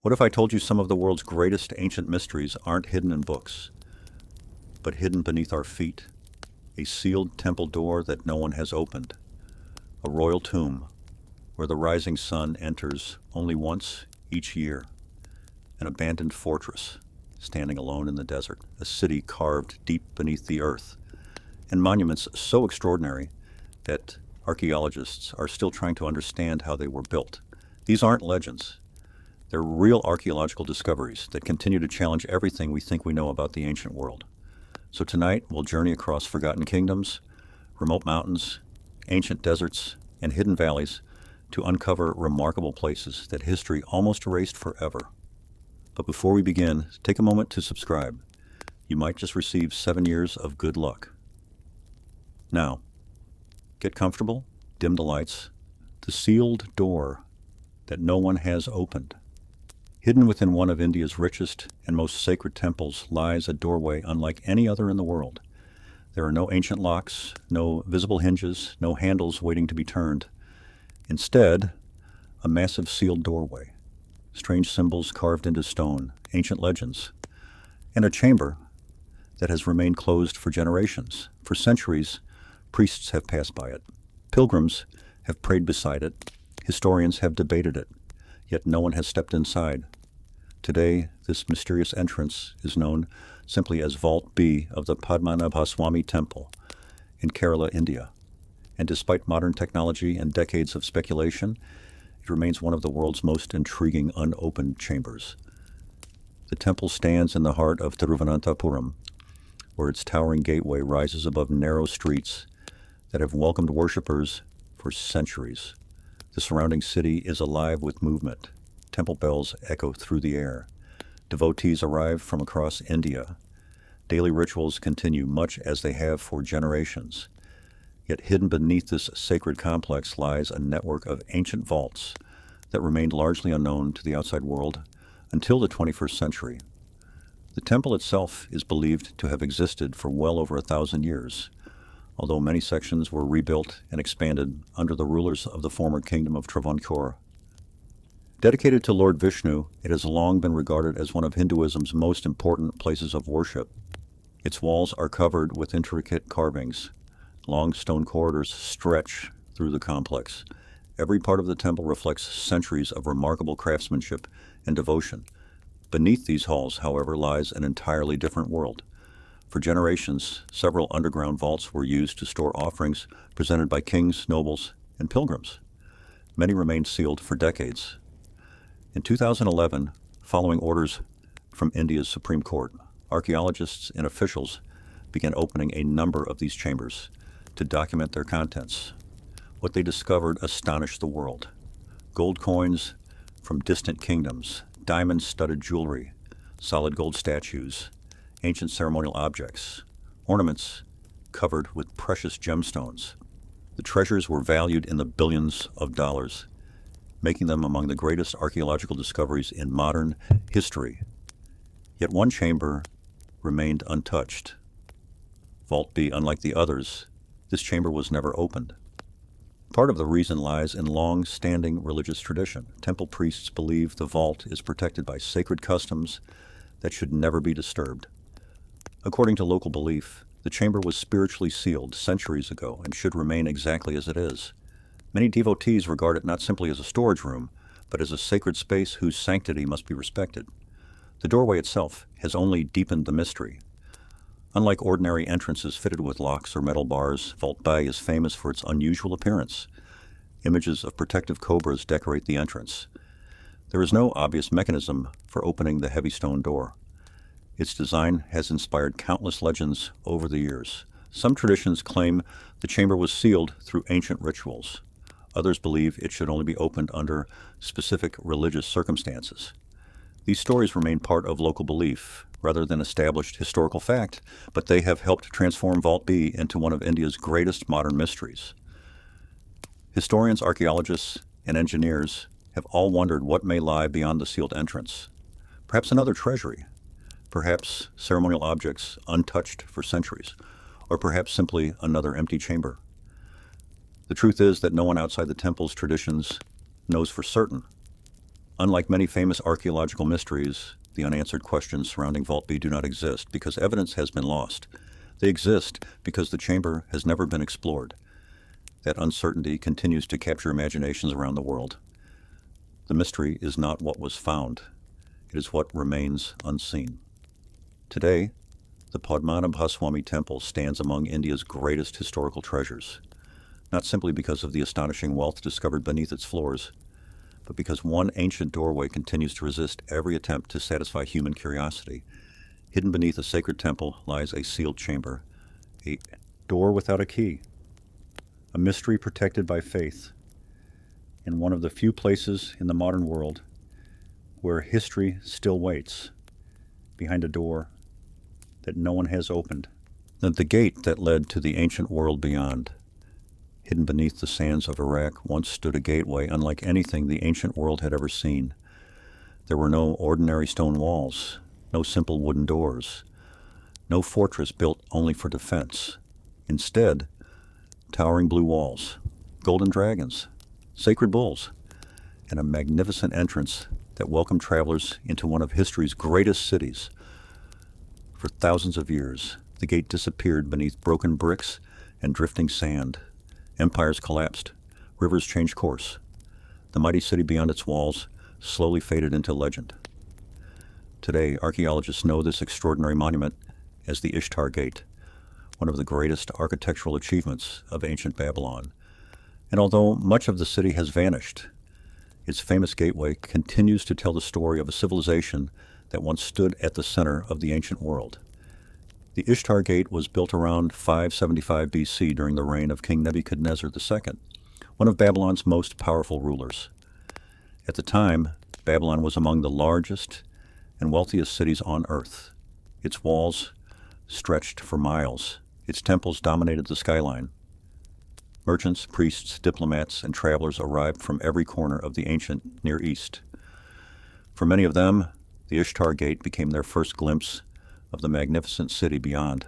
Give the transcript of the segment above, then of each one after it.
What if I told you some of the world's greatest ancient mysteries aren't hidden in books, but hidden beneath our feet? A sealed temple door that no one has opened. A royal tomb where the rising sun enters only once each year. An abandoned fortress standing alone in the desert. A city carved deep beneath the earth. And monuments so extraordinary that archaeologists are still trying to understand how they were built. These aren't legends. They're real archaeological discoveries that continue to challenge everything we think we know about the ancient world. So tonight, we'll journey across forgotten kingdoms, remote mountains, ancient deserts, and hidden valleys to uncover remarkable places that history almost erased forever. But before we begin, take a moment to subscribe. You might just receive 7 years of good luck. Now, get comfortable, dim the lights. The sealed door that no one has opened. Hidden within one of India's richest and most sacred temples lies a doorway unlike any other in the world. There are no ancient locks, no visible hinges, no handles waiting to be turned. Instead, a massive sealed doorway, strange symbols carved into stone, ancient legends, and a chamber that has remained closed for generations. For centuries, priests have passed by it. Pilgrims have prayed beside it. Historians have debated it. Yet no one has stepped inside. Today, this mysterious entrance is known simply as Vault B of the Padmanabhaswamy Temple in Kerala, India. And despite modern technology and decades of speculation, it remains one of the world's most intriguing unopened chambers. The temple stands in the heart of Thiruvananthapuram, where its towering gateway rises above narrow streets that have welcomed worshippers for centuries. The surrounding city is alive with movement. Temple bells echo through the air. Devotees arrive from across India. Daily rituals continue much as they have for generations. Yet hidden beneath this sacred complex lies a network of ancient vaults that remained largely unknown to the outside world until the 21st century. The temple itself is believed to have existed for well over 1,000 years, although many sections were rebuilt and expanded under the rulers of the former kingdom of Travancore. Dedicated to Lord Vishnu, it has long been regarded as one of Hinduism's most important places of worship. Its walls are covered with intricate carvings. Long stone corridors stretch through the complex. Every part of the temple reflects centuries of remarkable craftsmanship and devotion. Beneath these halls, however, lies an entirely different world. For generations, several underground vaults were used to store offerings presented by kings, nobles, and pilgrims. Many remained sealed for decades. In 2011, following orders from India's Supreme Court, archaeologists and officials began opening a number of these chambers to document their contents. What they discovered astonished the world. Gold coins from distant kingdoms, diamond-studded jewelry, solid gold statues, ancient ceremonial objects, ornaments covered with precious gemstones. The treasures were valued in the billions of dollars, making them among the greatest archaeological discoveries in modern history. Yet one chamber remained untouched. Vault B, unlike the others, this chamber was never opened. Part of the reason lies in long-standing religious tradition. Temple priests believe the vault is protected by sacred customs that should never be disturbed. According to local belief, the chamber was spiritually sealed centuries ago and should remain exactly as it is. Many devotees regard it not simply as a storage room, but as a sacred space whose sanctity must be respected. The doorway itself has only deepened the mystery. Unlike ordinary entrances fitted with locks or metal bars, Vault B is famous for its unusual appearance. Images of protective cobras decorate the entrance. There is no obvious mechanism for opening the heavy stone door. Its design has inspired countless legends over the years. Some traditions claim the chamber was sealed through ancient rituals. Others believe it should only be opened under specific religious circumstances. These stories remain part of local belief rather than established historical fact, but they have helped transform Vault B into one of India's greatest modern mysteries. Historians, archaeologists, and engineers have all wondered what may lie beyond the sealed entrance. Perhaps another treasury, perhaps ceremonial objects untouched for centuries, or perhaps simply another empty chamber. The truth is that no one outside the temple's traditions knows for certain. Unlike many famous archaeological mysteries, the unanswered questions surrounding Vault B do not exist because evidence has been lost. They exist because the chamber has never been explored. That uncertainty continues to capture imaginations around the world. The mystery is not what was found. It is what remains unseen. Today, the Padmanabhaswamy Temple stands among India's greatest historical treasures, not simply because of the astonishing wealth discovered beneath its floors, but because one ancient doorway continues to resist every attempt to satisfy human curiosity. Hidden beneath a sacred temple lies a sealed chamber, a door without a key, a mystery protected by faith, and one of the few places in the modern world where history still waits behind a door that no one has opened. The gate that led to the ancient world beyond, hidden beneath the sands of Iraq, once stood a gateway unlike anything the ancient world had ever seen. There were no ordinary stone walls, no simple wooden doors, no fortress built only for defense. Instead, towering blue walls, golden dragons, sacred bulls, and a magnificent entrance that welcomed travelers into one of history's greatest cities. For thousands of years, the gate disappeared beneath broken bricks and drifting sand. Empires collapsed, rivers changed course. The mighty city beyond its walls slowly faded into legend. Today, archaeologists know this extraordinary monument as the Ishtar Gate, one of the greatest architectural achievements of ancient Babylon. And although much of the city has vanished, its famous gateway continues to tell the story of a civilization that once stood at the center of the ancient world. The Ishtar Gate was built around 575 BC during the reign of King Nebuchadnezzar II, one of Babylon's most powerful rulers. At the time, Babylon was among the largest and wealthiest cities on earth. Its walls stretched for miles. Its temples dominated the skyline. Merchants, priests, diplomats, and travelers arrived from every corner of the ancient Near East. For many of them, the Ishtar Gate became their first glimpse of the magnificent city beyond.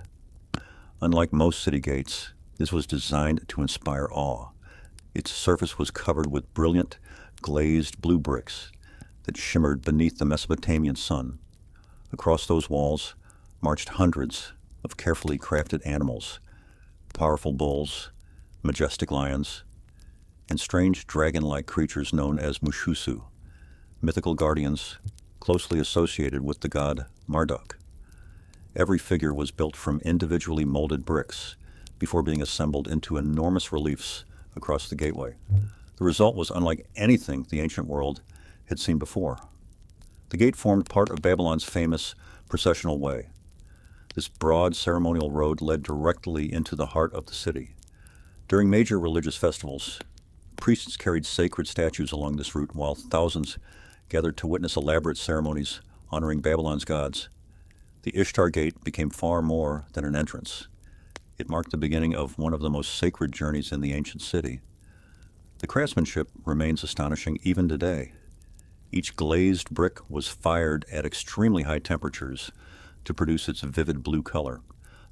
Unlike most city gates, this was designed to inspire awe. Its surface was covered with brilliant, glazed blue bricks that shimmered beneath the Mesopotamian sun. Across those walls marched hundreds of carefully crafted animals, powerful bulls, majestic lions, and strange dragon-like creatures known as Mushusu, mythical guardians closely associated with the god Marduk. Every figure was built from individually molded bricks before being assembled into enormous reliefs across the gateway. The result was unlike anything the ancient world had seen before. The gate formed part of Babylon's famous processional way. This broad ceremonial road led directly into the heart of the city. During major religious festivals, priests carried sacred statues along this route while thousands gathered to witness elaborate ceremonies honoring Babylon's gods. The Ishtar Gate became far more than an entrance. It marked the beginning of one of the most sacred journeys in the ancient city. The craftsmanship remains astonishing even today. Each glazed brick was fired at extremely high temperatures to produce its vivid blue color.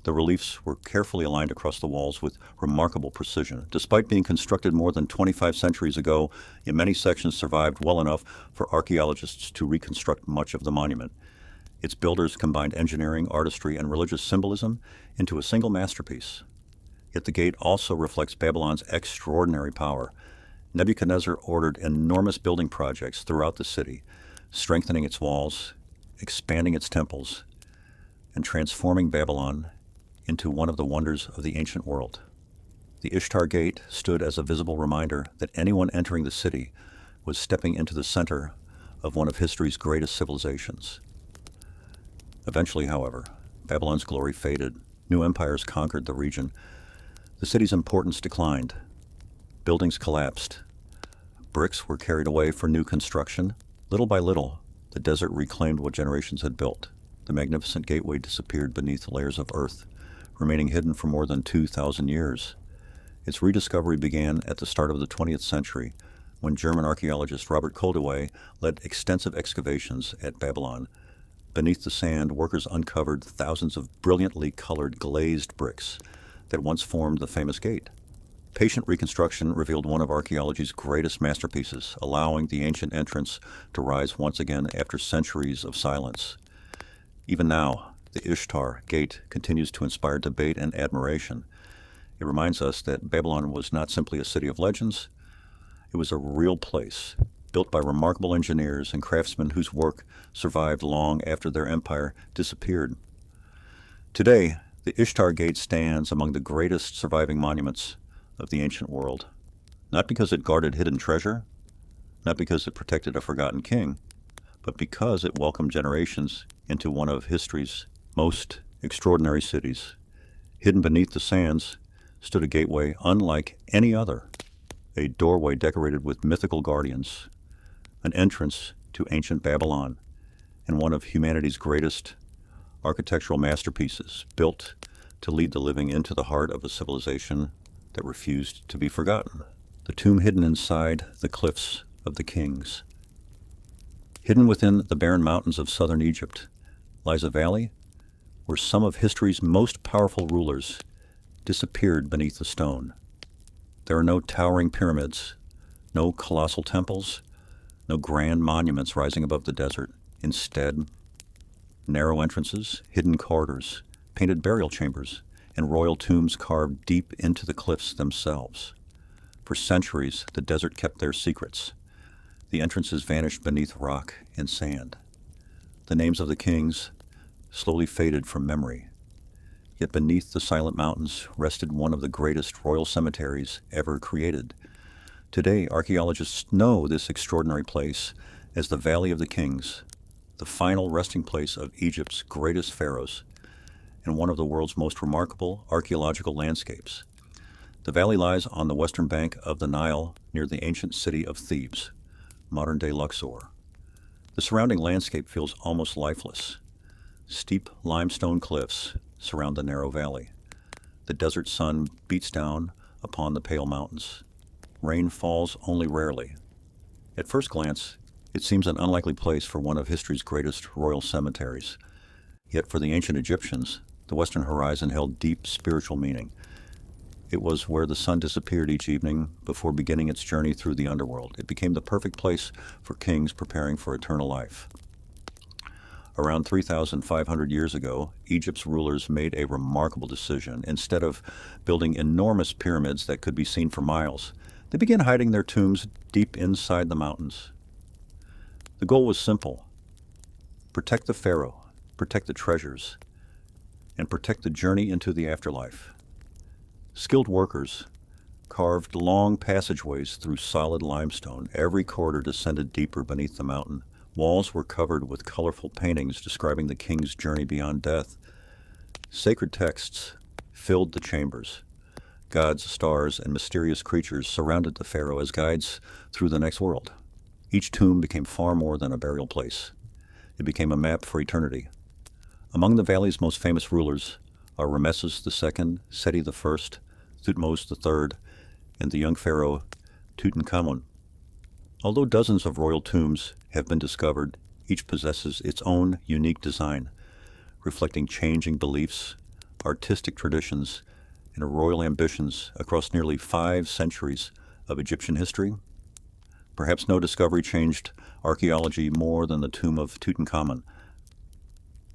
The reliefs were carefully aligned across the walls with remarkable precision. Despite being constructed more than 25 centuries ago, in many sections survived well enough for archaeologists to reconstruct much of the monument. Its builders combined engineering, artistry, and religious symbolism into a single masterpiece. Yet the gate also reflects Babylon's extraordinary power. Nebuchadnezzar ordered enormous building projects throughout the city, strengthening its walls, expanding its temples, and transforming Babylon into one of the wonders of the ancient world. The Ishtar Gate stood as a visible reminder that anyone entering the city was stepping into the center of one of history's greatest civilizations. Eventually, however, Babylon's glory faded. New empires conquered the region. The city's importance declined. Buildings collapsed. Bricks were carried away for new construction. Little by little, the desert reclaimed what generations had built. The magnificent gateway disappeared beneath layers of earth, remaining hidden for more than 2,000 years. Its rediscovery began at the start of the 20th century, when German archaeologist Robert Koldewey led extensive excavations at Babylon. Beneath the sand, workers uncovered thousands of brilliantly colored glazed bricks that once formed the famous gate. Patient reconstruction revealed one of archaeology's greatest masterpieces, allowing the ancient entrance to rise once again after centuries of silence. Even now, the Ishtar Gate continues to inspire debate and admiration. It reminds us that Babylon was not simply a city of legends, it was a real place, built by remarkable engineers and craftsmen whose work survived long after their empire disappeared. Today, the Ishtar Gate stands among the greatest surviving monuments of the ancient world, not because it guarded hidden treasure, not because it protected a forgotten king, but because it welcomed generations into one of history's most extraordinary cities. Hidden beneath the sands stood a gateway unlike any other, a doorway decorated with mythical guardians, an entrance to ancient Babylon, and one of humanity's greatest architectural masterpieces, built to lead the living into the heart of a civilization that refused to be forgotten. The tomb hidden inside the cliffs of the kings. Hidden within the barren mountains of southern Egypt lies a valley where some of history's most powerful rulers disappeared beneath the stone. There are no towering pyramids, no colossal temples, no grand monuments rising above the desert. Instead, narrow entrances, hidden corridors, painted burial chambers, and royal tombs carved deep into the cliffs themselves. For centuries, the desert kept their secrets. The entrances vanished beneath rock and sand. The names of the kings slowly faded from memory. Yet beneath the silent mountains rested one of the greatest royal cemeteries ever created. Today, archaeologists know this extraordinary place as the Valley of the Kings, the final resting place of Egypt's greatest pharaohs, and one of the world's most remarkable archaeological landscapes. The valley lies on the western bank of the Nile near the ancient city of Thebes, modern-day Luxor. The surrounding landscape feels almost lifeless. Steep limestone cliffs surround the narrow valley. The desert sun beats down upon the pale mountains. Rain falls only rarely. At first glance, it seems an unlikely place for one of history's greatest royal cemeteries. Yet for the ancient Egyptians, the western horizon held deep spiritual meaning. It was where the sun disappeared each evening before beginning its journey through the underworld. It became the perfect place for kings preparing for eternal life. Around 3,500 years ago, Egypt's rulers made a remarkable decision. Instead of building enormous pyramids that could be seen for miles, they began hiding their tombs deep inside the mountains. The goal was simple: protect the pharaoh, protect the treasures, and protect the journey into the afterlife. Skilled workers carved long passageways through solid limestone. Every corridor descended deeper beneath the mountain. Walls were covered with colorful paintings describing the king's journey beyond death. Sacred texts filled the chambers. Gods, stars, and mysterious creatures surrounded the pharaoh as guides through the next world. Each tomb became far more than a burial place. It became a map for eternity. Among the valley's most famous rulers are Ramesses II, Seti I, Thutmose III, and the young pharaoh Tutankhamun. Although dozens of royal tombs have been discovered, each possesses its own unique design, reflecting changing beliefs, artistic traditions, and royal ambitions across nearly 5 centuries of Egyptian history. Perhaps no discovery changed archaeology more than the tomb of Tutankhamun.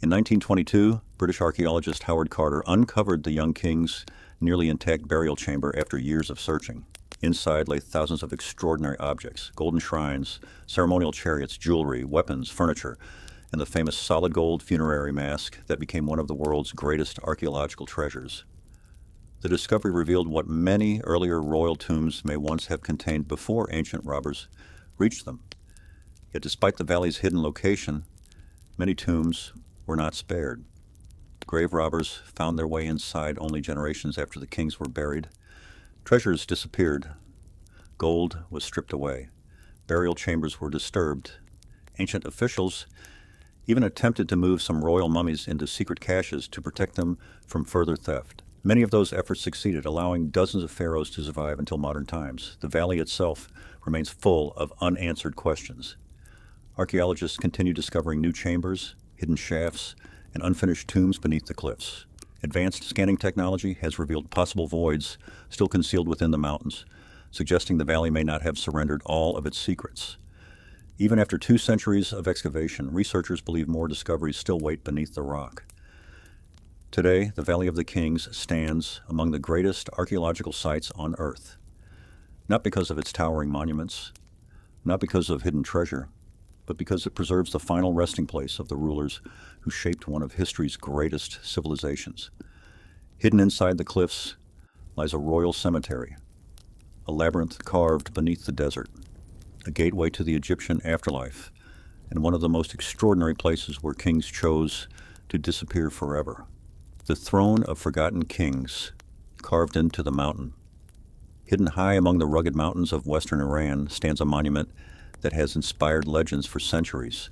In 1922, British archaeologist Howard Carter uncovered the young king's nearly intact burial chamber after years of searching. Inside lay thousands of extraordinary objects: golden shrines, ceremonial chariots, jewelry, weapons, furniture, and the famous solid gold funerary mask that became one of the world's greatest archaeological treasures. The discovery revealed what many earlier royal tombs may once have contained before ancient robbers reached them. Yet despite the valley's hidden location, many tombs were not spared. Grave robbers found their way inside only generations after the kings were buried. Treasures disappeared. Gold was stripped away. Burial chambers were disturbed. Ancient officials even attempted to move some royal mummies into secret caches to protect them from further theft. Many of those efforts succeeded, allowing dozens of pharaohs to survive until modern times. The valley itself remains full of unanswered questions. Archaeologists continue discovering new chambers, hidden shafts, and unfinished tombs beneath the cliffs. Advanced scanning technology has revealed possible voids still concealed within the mountains, suggesting the valley may not have surrendered all of its secrets. Even after 2 centuries of excavation, researchers believe more discoveries still wait beneath the rock. Today, the Valley of the Kings stands among the greatest archaeological sites on Earth, not because of its towering monuments, not because of hidden treasure, but because it preserves the final resting place of the rulers who shaped one of history's greatest civilizations. Hidden inside the cliffs lies a royal cemetery, a labyrinth carved beneath the desert, a gateway to the Egyptian afterlife, and one of the most extraordinary places where kings chose to disappear forever. The throne of forgotten kings, carved into the mountain. Hidden high among the rugged mountains of western Iran stands a monument that has inspired legends for centuries.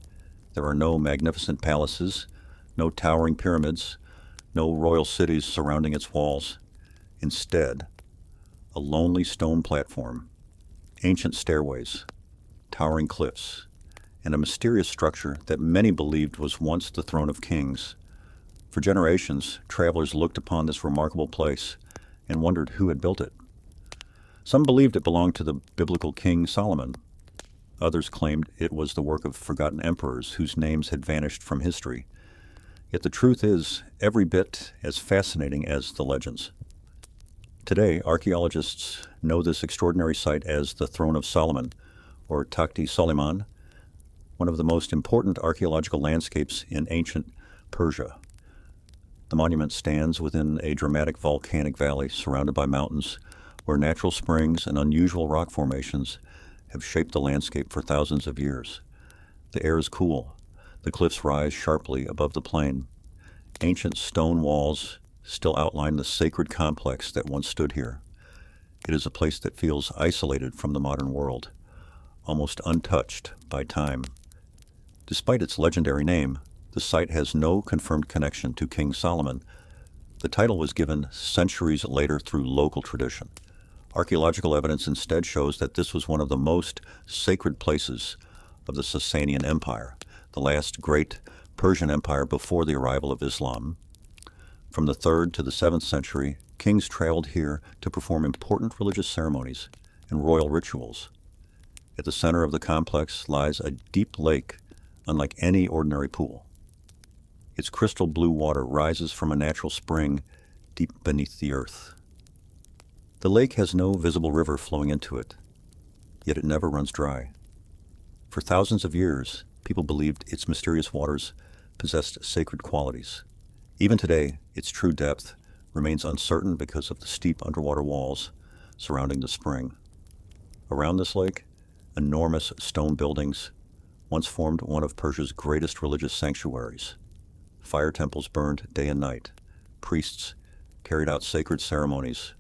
There are no magnificent palaces, no towering pyramids, no royal cities surrounding its walls. Instead, a lonely stone platform, ancient stairways, towering cliffs, and a mysterious structure that many believed was once the throne of kings. For generations, travelers looked upon this remarkable place and wondered who had built it. Some believed it belonged to the biblical King Solomon. Others claimed it was the work of forgotten emperors whose names had vanished from history. Yet the truth is every bit as fascinating as the legends. Today, archaeologists know this extraordinary site as the Throne of Solomon, or Takhti Soliman, one of the most important archaeological landscapes in ancient Persia. The monument stands within a dramatic volcanic valley surrounded by mountains where natural springs and unusual rock formations have shaped the landscape for thousands of years. The air is cool. The cliffs rise sharply above the plain. Ancient stone walls still outline the sacred complex that once stood here. It is a place that feels isolated from the modern world, almost untouched by time. Despite its legendary name, the site has no confirmed connection to King Solomon. The title was given centuries later through local tradition. Archaeological evidence instead shows that this was one of the most sacred places of the Sasanian Empire, the last great Persian empire before the arrival of Islam. From the 3rd to the 7th century, kings traveled here to perform important religious ceremonies and royal rituals. At the center of the complex lies a deep lake unlike any ordinary pool. Its crystal blue water rises from a natural spring deep beneath the earth. The lake has no visible river flowing into it, yet it never runs dry. For thousands of years, people believed its mysterious waters possessed sacred qualities. Even today, its true depth remains uncertain because of the steep underwater walls surrounding the spring. Around this lake, enormous stone buildings once formed one of Persia's greatest religious sanctuaries. Fire temples burned day and night. Priests carried out sacred ceremonies.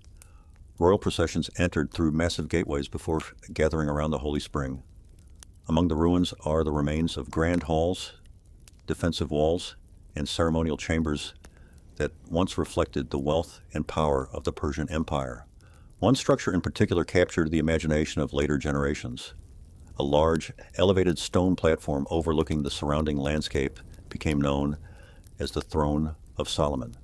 Royal processions entered through massive gateways before gathering around the holy spring. Among the ruins are the remains of grand halls, defensive walls, and ceremonial chambers that once reflected the wealth and power of the Persian Empire. One structure in particular captured the imagination of later generations. A large, elevated stone platform overlooking the surrounding landscape became known as the Throne of Solomon.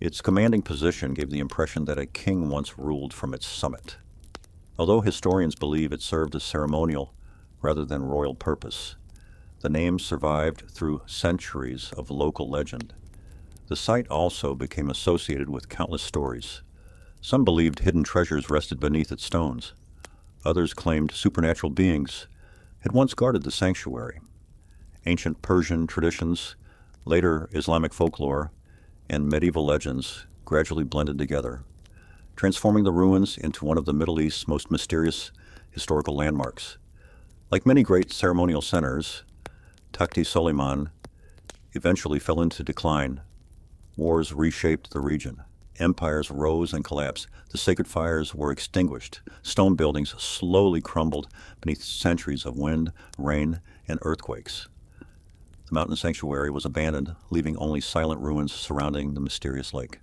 Its commanding position gave the impression that a king once ruled from its summit. Although historians believe it served a ceremonial rather than royal purpose, the name survived through centuries of local legend. The site also became associated with countless stories. Some believed hidden treasures rested beneath its stones. Others claimed supernatural beings had once guarded the sanctuary. Ancient Persian traditions, later Islamic folklore, and medieval legends gradually blended together, transforming the ruins into one of the Middle East's most mysterious historical landmarks. Like many great ceremonial centers, Takhti Soliman eventually fell into decline. Wars reshaped the region. Empires rose and collapsed. The sacred fires were extinguished. Stone buildings slowly crumbled beneath centuries of wind, rain, and earthquakes. The mountain sanctuary was abandoned, leaving only silent ruins surrounding the mysterious lake.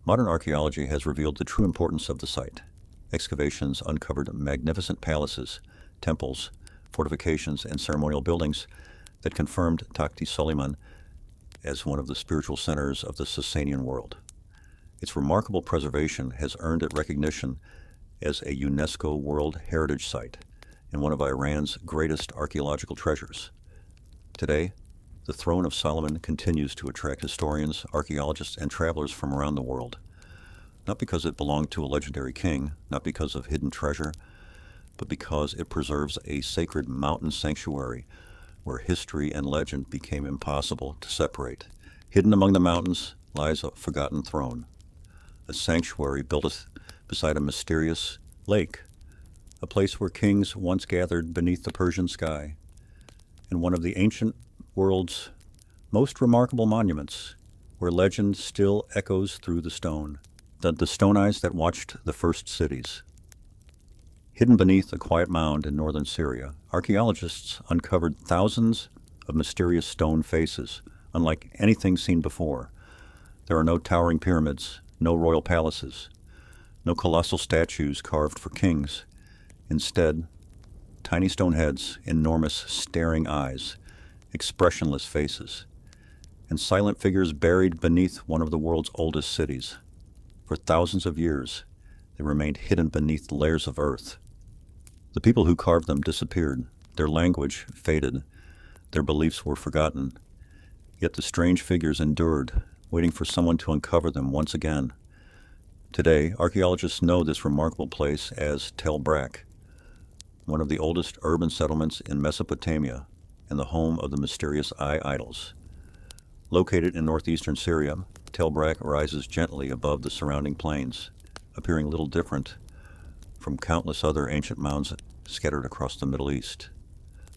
Modern archaeology has revealed the true importance of the site. Excavations uncovered magnificent palaces, temples, fortifications, and ceremonial buildings that confirmed Takhti Soliman as one of the spiritual centers of the Sasanian world. Its remarkable preservation has earned it recognition as a UNESCO World Heritage Site and one of Iran's greatest archaeological treasures. Today, the Throne of Solomon continues to attract historians, archaeologists, and travelers from around the world, not because it belonged to a legendary king, not because of hidden treasure, but because it preserves a sacred mountain sanctuary where history and legend became impossible to separate. Hidden among the mountains lies a forgotten throne, a sanctuary built beside a mysterious lake, a place where kings once gathered beneath the Persian sky, and one of the ancient world's most remarkable monuments, where legend still echoes through the stone, the stone eyes that watched the first cities. Hidden beneath a quiet mound in northern Syria, archaeologists uncovered thousands of mysterious stone faces, unlike anything seen before. There are no towering pyramids, no royal palaces, no colossal statues carved for kings. Instead, tiny stone heads, enormous staring eyes, expressionless faces, and silent figures buried beneath one of the world's oldest cities. For thousands of years, they remained hidden beneath layers of earth. The people who carved them disappeared, their language faded, their beliefs were forgotten. Yet the strange figures endured, waiting for someone to uncover them once again. Today, archaeologists know this remarkable place as Tel Brak, one of the oldest urban settlements in Mesopotamia and the home of the mysterious eye idols. Located in northeastern Syria, Tel Brak rises gently above the surrounding plains, appearing little different from countless other ancient mounds scattered across the Middle East.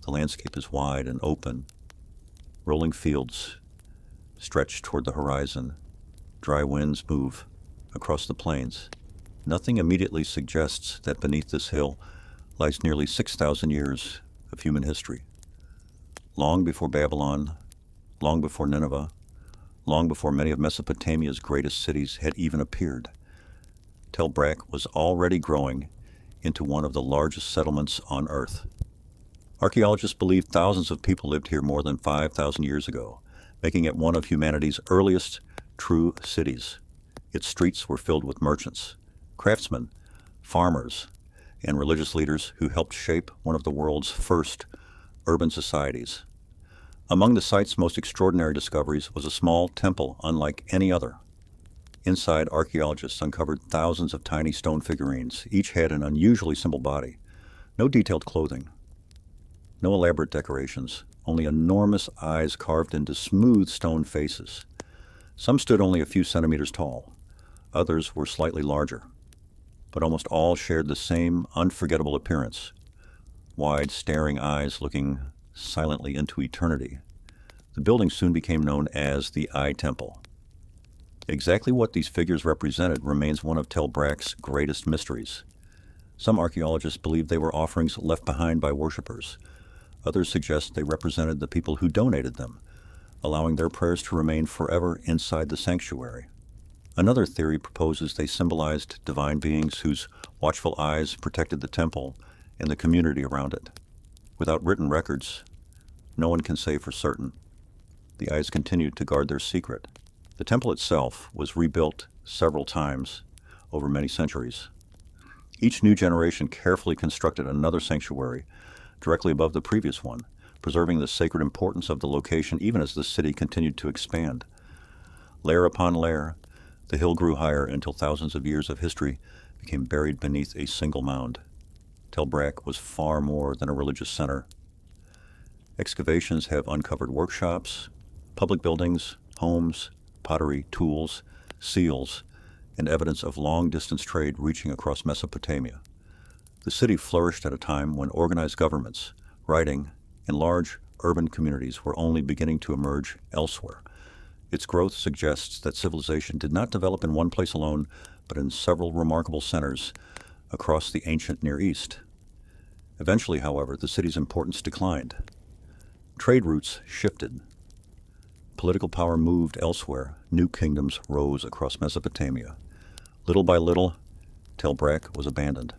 The landscape is wide and open. Rolling fields stretch toward the horizon. Dry winds move across the plains. Nothing immediately suggests that beneath this hill lies nearly 6,000 years of human history. Long before Babylon, long before Nineveh, long before many of Mesopotamia's greatest cities had even appeared, Tel Brak was already growing into one of the largest settlements on Earth. Archaeologists believe thousands of people lived here more than 5,000 years ago, making it one of humanity's earliest true cities. Its streets were filled with merchants, craftsmen, farmers, and religious leaders who helped shape one of the world's first urban societies. Among the site's most extraordinary discoveries was a small temple unlike any other. Inside, archaeologists uncovered thousands of tiny stone figurines. Each had an unusually simple body, no detailed clothing, no elaborate decorations, only enormous eyes carved into smooth stone faces. Some stood only a few centimeters tall. Others were slightly larger, but almost all shared the same unforgettable appearance, wide, staring eyes looking silently into eternity. The building soon became known as the Eye Temple. Exactly what these figures represented remains one of Tel Brak's greatest mysteries. Some archaeologists believe they were offerings left behind by worshippers. Others suggest they represented the people who donated them, allowing their prayers to remain forever inside the sanctuary. Another theory proposes they symbolized divine beings whose watchful eyes protected the temple and the community around it. Without written records, no one can say for certain. The eyes continued to guard their secret. The temple itself was rebuilt several times over many centuries. Each new generation carefully constructed another sanctuary directly above the previous one, preserving the sacred importance of the location even as the city continued to expand. Layer upon layer, the hill grew higher until thousands of years of history became buried beneath a single mound. Tel Brak was far more than a religious center. Excavations have uncovered workshops, public buildings, homes, pottery, tools, seals, and evidence of long-distance trade reaching across Mesopotamia. The city flourished at a time when organized governments, writing, and large urban communities were only beginning to emerge elsewhere. Its growth suggests that civilization did not develop in one place alone, but in several remarkable centers across the ancient Near East. Eventually, however, the city's importance declined. Trade routes shifted. Political power moved elsewhere. New kingdoms rose across Mesopotamia. Little by little, Tel Brak was abandoned.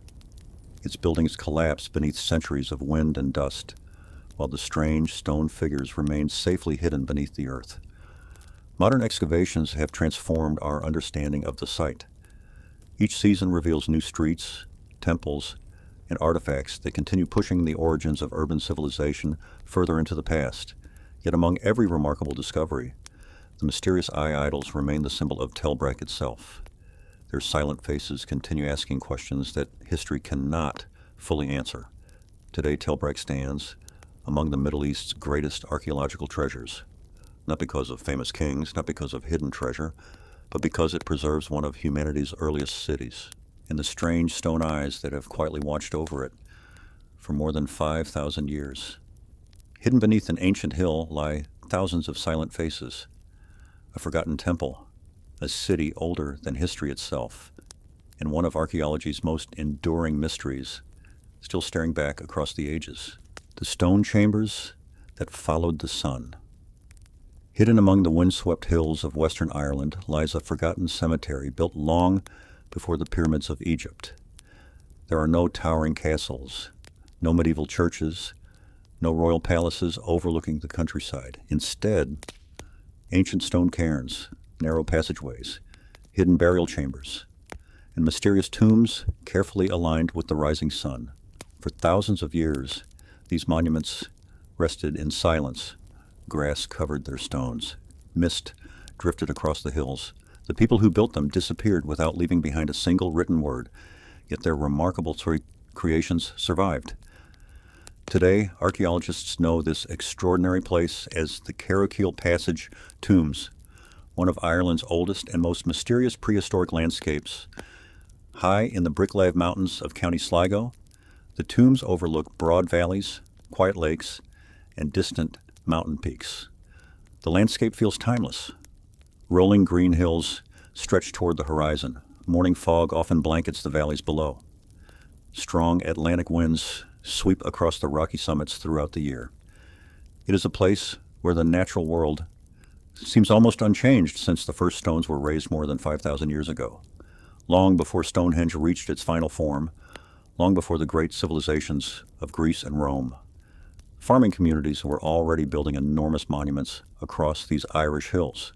Its buildings collapsed beneath centuries of wind and dust, while the strange stone figures remained safely hidden beneath the earth. Modern excavations have transformed our understanding of the site. Each season reveals new streets, temples, and artifacts that continue pushing the origins of urban civilization further into the past. Yet among every remarkable discovery, the mysterious eye idols remain the symbol of Telbräck itself. Their silent faces continue asking questions that history cannot fully answer. Today, Telbräck stands among the Middle East's greatest archaeological treasures, not because of famous kings, not because of hidden treasure, but because it preserves one of humanity's earliest cities, and the strange stone eyes that have quietly watched over it for more than 5,000 years. Hidden beneath an ancient hill lie thousands of silent faces, a forgotten temple, a city older than history itself, and one of archaeology's most enduring mysteries, still staring back across the ages. The stone chambers that followed the sun. Hidden among the windswept hills of Western Ireland lies a forgotten cemetery built long before the pyramids of Egypt. There are no towering castles, no medieval churches, no royal palaces overlooking the countryside. Instead, ancient stone cairns, narrow passageways, hidden burial chambers, and mysterious tombs carefully aligned with the rising sun. For thousands of years, these monuments rested in silence. Grass covered their stones. Mist drifted across the hills. The people who built them disappeared without leaving behind a single written word, yet their remarkable creations survived. Today, archaeologists know this extraordinary place as the Carrowkeel Passage Tombs, one of Ireland's oldest and most mysterious prehistoric landscapes. High in the Bricklave Mountains of County Sligo, the tombs overlook broad valleys, quiet lakes, and distant mountain peaks. The landscape feels timeless. Rolling green hills stretch toward the horizon. Morning fog often blankets the valleys below. Strong Atlantic winds sweep across the rocky summits throughout the year. It is a place where the natural world seems almost unchanged since the first stones were raised more than 5,000 years ago. Long before Stonehenge reached its final form, long before the great civilizations of Greece and Rome, farming communities were already building enormous monuments across these Irish hills.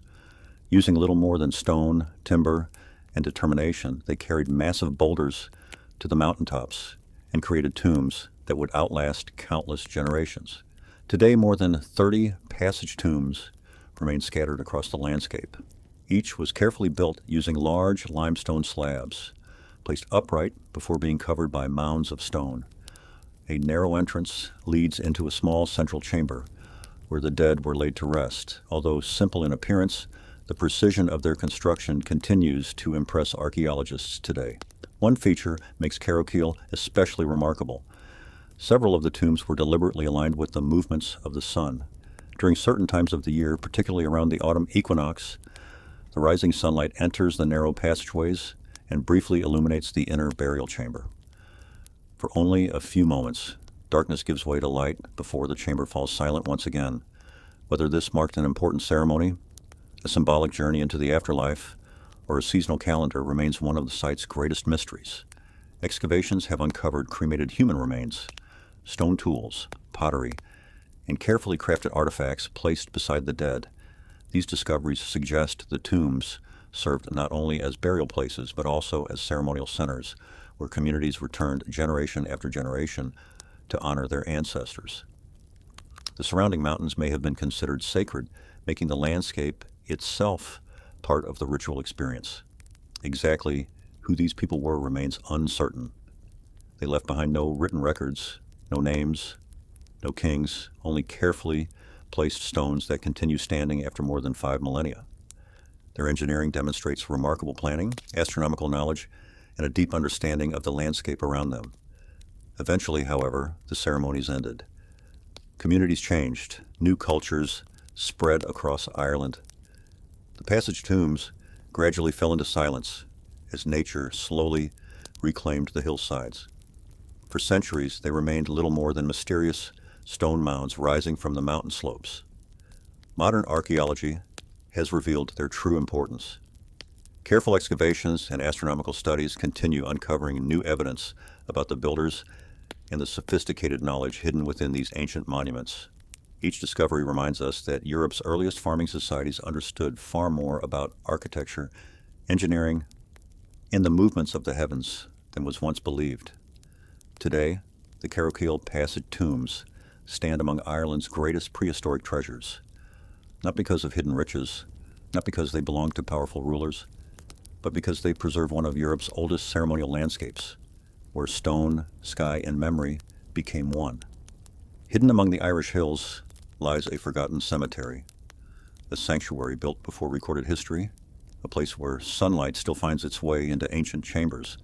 Using little more than stone, timber, and determination, they carried massive boulders to the mountaintops and created tombs that would outlast countless generations. Today, more than 30 passage tombs remain scattered across the landscape. Each was carefully built using large limestone slabs, placed upright before being covered by mounds of stone. A narrow entrance leads into a small central chamber where the dead were laid to rest. Although simple in appearance, the precision of their construction continues to impress archaeologists today. One feature makes Carrowkeel especially remarkable. Several of the tombs were deliberately aligned with the movements of the sun. During certain times of the year, particularly around the autumn equinox, the rising sunlight enters the narrow passageways and briefly illuminates the inner burial chamber. For only a few moments, darkness gives way to light before the chamber falls silent once again. Whether this marked an important ceremony, a symbolic journey into the afterlife, or a seasonal calendar remains one of the site's greatest mysteries. Excavations have uncovered cremated human remains, stone tools, pottery, and carefully crafted artifacts placed beside the dead. These discoveries suggest the tombs served not only as burial places but also as ceremonial centers where communities returned generation after generation to honor their ancestors. The surrounding mountains may have been considered sacred, making the landscape itself part of the ritual experience. Exactly who these people were remains uncertain. They left behind no written records, no names, no kings, only carefully placed stones that continue standing after more than 5 millennia. Their engineering demonstrates remarkable planning, astronomical knowledge, and a deep understanding of the landscape around them. Eventually, however, the ceremonies ended. Communities changed. New cultures spread across Ireland. The passage tombs gradually fell into silence as nature slowly reclaimed the hillsides. For centuries, they remained little more than mysterious stone mounds rising from the mountain slopes. Modern archaeology has revealed their true importance. Careful excavations and astronomical studies continue uncovering new evidence about the builders and the sophisticated knowledge hidden within these ancient monuments. Each discovery reminds us that Europe's earliest farming societies understood far more about architecture, engineering, and the movements of the heavens than was once believed. Today, the Carrowkeel Passage tombs stand among Ireland's greatest prehistoric treasures, not because of hidden riches, not because they belong to powerful rulers, but because they preserve one of Europe's oldest ceremonial landscapes, where stone, sky, and memory became one. Hidden among the Irish hills lies a forgotten cemetery, a sanctuary built before recorded history, a place where sunlight still finds its way into ancient chambers,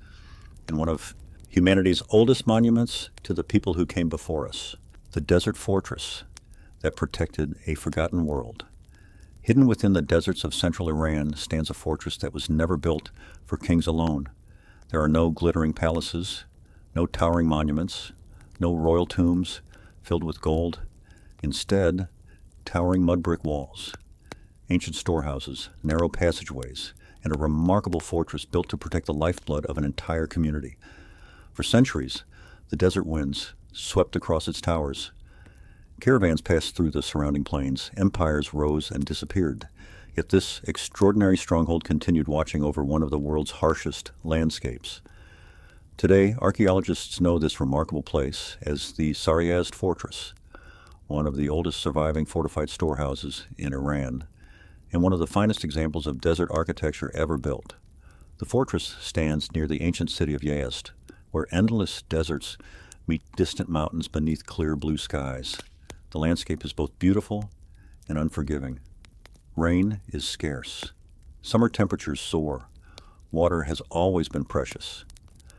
and one of humanity's oldest monuments to the people who came before us, the desert fortress that protected a forgotten world. Hidden within the deserts of central Iran stands a fortress that was never built for kings alone. There are no glittering palaces, no towering monuments, no royal tombs filled with gold. Instead, towering mud brick walls, ancient storehouses, narrow passageways, and a remarkable fortress built to protect the lifeblood of an entire community. For centuries, the desert winds swept across its towers. Caravans passed through the surrounding plains. Empires rose and disappeared. Yet this extraordinary stronghold continued watching over one of the world's harshest landscapes. Today, archaeologists know this remarkable place as the STRANGEST fortress, one of the oldest surviving fortified storehouses in Iran, and one of the finest examples of desert architecture ever built. The fortress stands near the ancient city of Yazd, where endless deserts meet distant mountains beneath clear blue skies. The landscape is both beautiful and unforgiving. Rain is scarce. Summer temperatures soar. Water has always been precious.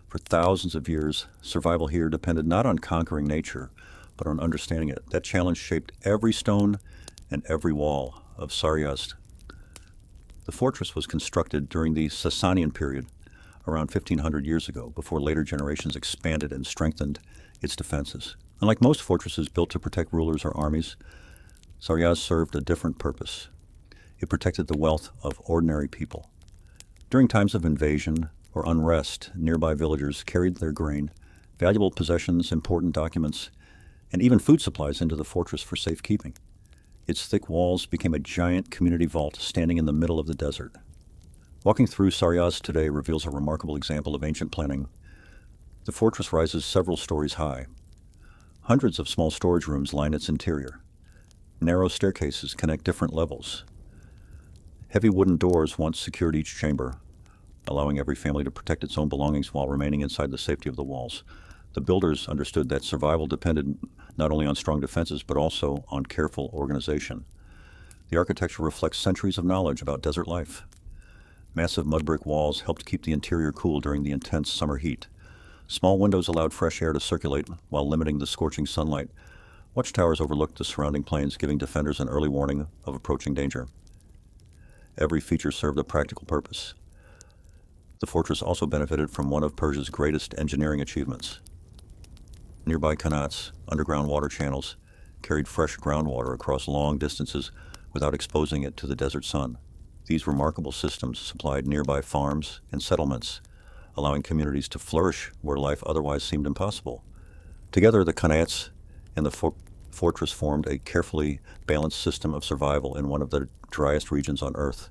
For thousands of years, survival here depended not on conquering nature, but on understanding it. That challenge shaped every stone and every wall of STRANGEST. The fortress was constructed during the Sasanian period, around 1,500 years ago, before later generations expanded and strengthened its defenses. Unlike most fortresses built to protect rulers or armies, STRANGEST served a different purpose. It protected the wealth of ordinary people. During times of invasion or unrest, nearby villagers carried their grain, valuable possessions, important documents, and even food supplies into the fortress for safekeeping. Its thick walls became a giant community vault standing in the middle of the desert. Walking through STRANGEST today reveals a remarkable example of ancient planning. The fortress rises several stories high. Hundreds of small storage rooms line its interior. Narrow staircases connect different levels. Heavy wooden doors once secured each chamber, allowing every family to protect its own belongings while remaining inside the safety of the walls. The builders understood that survival depended not only on strong defenses, but also on careful organization. The architecture reflects centuries of knowledge about desert life. Massive mud brick walls helped keep the interior cool during the intense summer heat. Small windows allowed fresh air to circulate while limiting the scorching sunlight. Watchtowers overlooked the surrounding plains, giving defenders an early warning of approaching danger. Every feature served a practical purpose. The fortress also benefited from one of Persia's greatest engineering achievements. Nearby qanats, underground water channels, carried fresh groundwater across long distances without exposing it to the desert sun. These remarkable systems supplied nearby farms and settlements, allowing communities to flourish where life otherwise seemed impossible. Together, the qanats and the fortress formed a carefully balanced system of survival in one of the driest regions on Earth.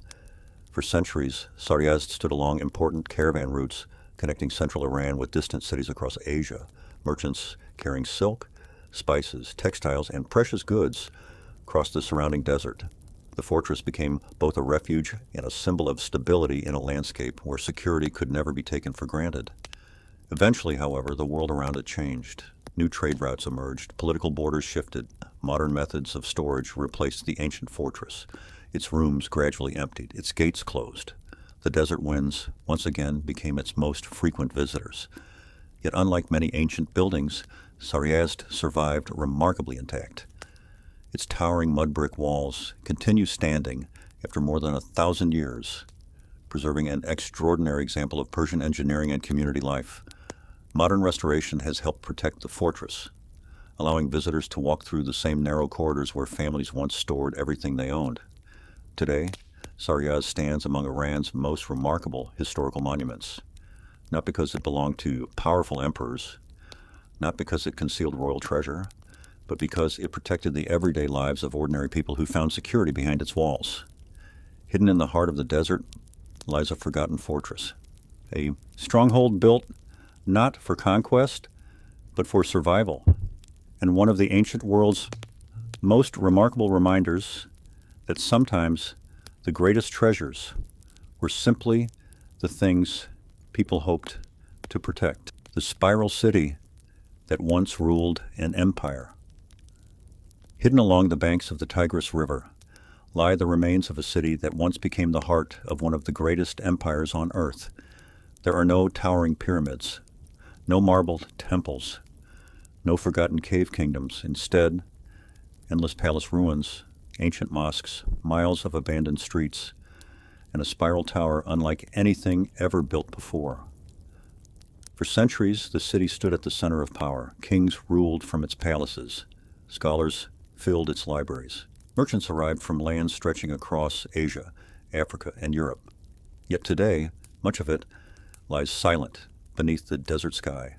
For centuries, STRANGEST stood along important caravan routes connecting central Iran with distant cities across Asia. Merchants carrying silk, spices, textiles, and precious goods crossed the surrounding desert. The fortress became both a refuge and a symbol of stability in a landscape where security could never be taken for granted. Eventually, however, the world around it changed. New trade routes emerged, political borders shifted, modern methods of storage replaced the ancient fortress. Its rooms gradually emptied, its gates closed. The desert winds once again became its most frequent visitors. Yet unlike many ancient buildings, STRANGEST survived remarkably intact. Its towering mud brick walls continue standing after more than 1,000 years, preserving an extraordinary example of Persian engineering and community life. Modern restoration has helped protect the fortress, allowing visitors to walk through the same narrow corridors where families once stored everything they owned. Today, STRANGEST stands among Iran's most remarkable historical monuments, not because it belonged to powerful emperors, not because it concealed royal treasure, but because it protected the everyday lives of ordinary people who found security behind its walls. Hidden in the heart of the desert lies a forgotten fortress, a stronghold built not for conquest, but for survival, and one of the ancient world's most remarkable reminders that sometimes the greatest treasures were simply the things people hoped to protect. The spiral city that once ruled an empire. Hidden along the banks of the Tigris River lie the remains of a city that once became the heart of one of the greatest empires on earth. There are no towering pyramids, no marble temples, no forgotten cave kingdoms. Instead, endless palace ruins, ancient mosques, miles of abandoned streets, and a spiral tower unlike anything ever built before. For centuries, the city stood at the center of power. Kings ruled from its palaces. Scholars filled its libraries. Merchants arrived from lands stretching across Asia, Africa, and Europe. Yet today, much of it lies silent beneath the desert sky.